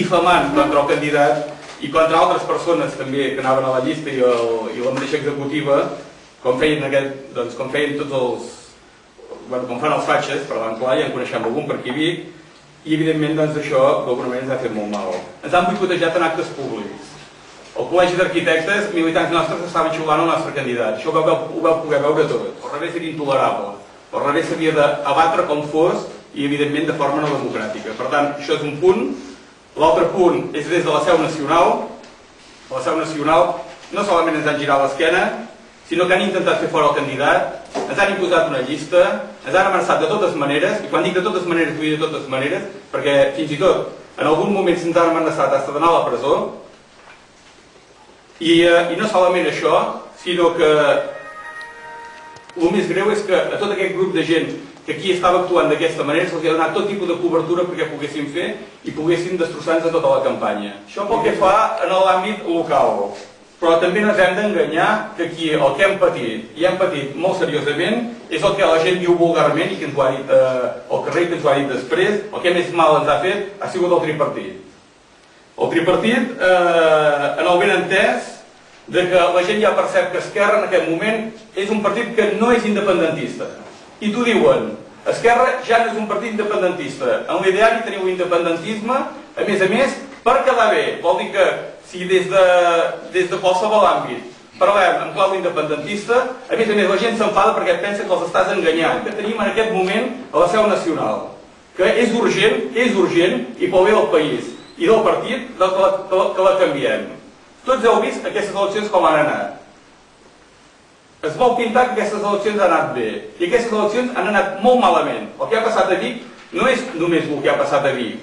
difamant contra el candidat i contra altres persones també que anaven a la llista i la mateixa executiva, com feien tots els... com fan els fatxes, per tant, clar, ja en coneixem algun per aquí a Vic, i evidentment això d'alguna manera ens ha fet molt mal. Ens han boicotejat en actes públics. El Col·legi d'Arquitectes, militants nostres, estaven xiulant el nostre candidat. Això ho vau poder veure tot. Al revés era intolerable. Al revés s'havia d'abatre com fos i evidentment de forma no democràtica. Per tant, això és un punt. L'altre punt és des de la seu nacional. A la seu nacional no solament ens han girat l'esquena, sinó que han intentat fer fora el candidat, ens han imposat una llista, ens han amenaçat de totes maneres, i quan dic de totes maneres, vull dir de totes maneres, perquè fins i tot en algun moment se'ns han amenaçat fins d'anar a la presó, i no solament això, sinó que el més greu és que a tot aquest grup de gent que aquí estava actuant d'aquesta manera se'ls ha donat tot tipus de cobertura perquè poguessin fer i poguessin destrossar-nos a tota la campanya. Això pel que fa en l'àmbit local. Però també no ens hem d'enganyar que aquí el que hem patit, i hem patit molt seriosament, és el que la gent diu vulgarment i que ens ho ha dit al carrer, que ens ho ha dit després, el que més mal ens ha fet ha sigut el tripartit. El tripartit, en el benentès, que la gent ja percep que Esquerra en aquest moment és un partit que no és independentista. I t'ho diuen, Esquerra ja no és un partit independentista. En l'ideari teniu l'independentisme, a més, per quedar bé. Vol dir que si des de qualsevol àmbit parlem en clau independentista, a més la gent s'enfada perquè pensa que els estàs enganyant. Que tenim en aquest moment a la seu nacional, que és urgent, i pel bé del país i del partit, que la canviem. Tots heu vist aquestes eleccions com han anat. Es vol pintar que aquestes eleccions han anat bé, i aquestes eleccions han anat molt malament. El que ha passat a Vic no és només el que ha passat a Vic,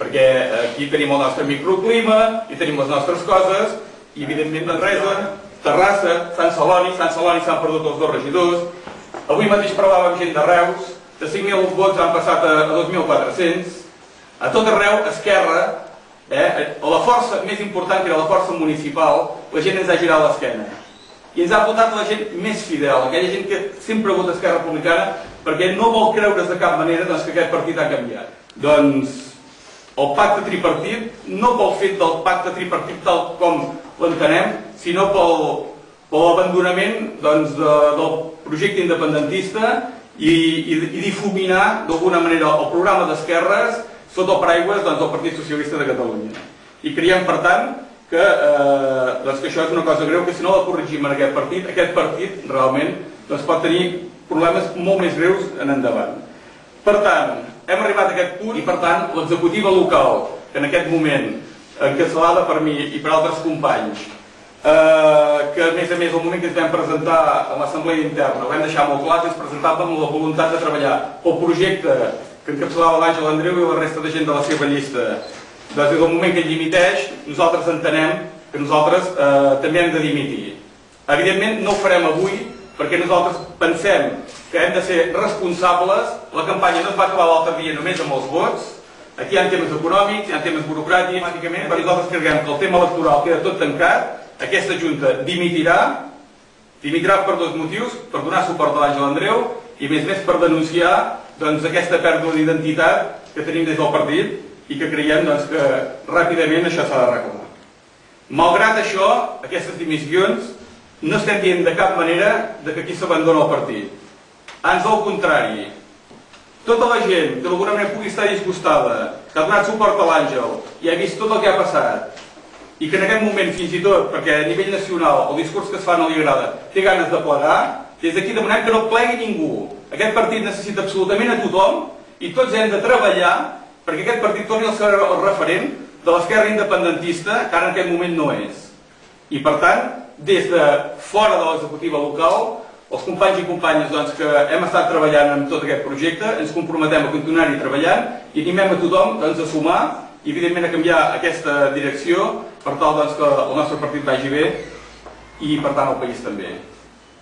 perquè aquí tenim el nostre microclima, i tenim les nostres coses, i evidentment Manresa, Terrassa, Sant Celoni s'han perdut els 2 regidors, avui mateix parlàvem amb gent de Reus, de 5.000 vots han passat a 2.400, a tot arreu Esquerra, la força més important, que era la força municipal, la gent ens ha girat l'esquena. I ens ha votat la gent més fidel, aquella gent que sempre vota Esquerra Republicana, perquè no vol creure's de cap manera que aquest partit ha canviat. Doncs el pacte tripartit, no pel fet del pacte tripartit tal com l'entenem, sinó per l'abandonament del projecte independentista i difuminar d'alguna manera el programa d'esquerres sota el paraigües del Partit Socialista de Catalunya. I creiem, per tant, que això és una cosa greu, que si no la corregim en aquest partit realment pot tenir problemes molt més greus en endavant. Per tant, hem arribat a aquest punt i, per tant, l'executiva local, que en aquest moment, encapçalada per mi i per altres companys, que a més el moment que ens vam presentar a l'assemblea interna, ho vam deixar molt clar, que ens presentàvem amb la voluntat de treballar pel projecte que encapçalava l'Àngel Andreu i la resta de gent de la seva llista. Des del moment que ell dimiteix, nosaltres entenem que nosaltres també hem de dimitir. Evidentment no ho farem avui, perquè nosaltres pensem que hem de ser responsables. La campanya no es va acabar l'altre dia només amb els vots. Aquí hi ha temes econòmics, hi ha temes burocràtics, perquè nosaltres creiem que el tema electoral queda tot tancat. Aquesta Junta dimitirà per 2 motius: per donar suport a l'Àngel Andreu i a més per denunciar aquesta pèrdua d'identitat que tenim des del partit i que creiem que ràpidament això s'ha d'arreglar. Malgrat això, aquestes dimissions, no estem dient de cap manera que aquí s'abandona el partit. Ans al contrari, tota la gent que d'alguna manera pugui estar disgustada, que ha donat suport a l'Àngel i ha vist tot el que ha passat, i que en aquest moment fins i tot, perquè a nivell nacional el discurs que es fa no li agrada, té ganes de plegar, des d'aquí demanem que no plegui ningú. Aquest partit necessita absolutament a tothom i tots hem de treballar perquè aquest partit torni a ser el referent de l'esquerra independentista, que ara en aquest moment no és. I per tant, des de fora de l'executiva local, els companys i companyes que hem estat treballant en tot aquest projecte, ens comprometem a continuar-hi treballant i animem a tothom a sumar i evidentment a canviar aquesta direcció per tal que el nostre partit vagi bé i per tant el país també.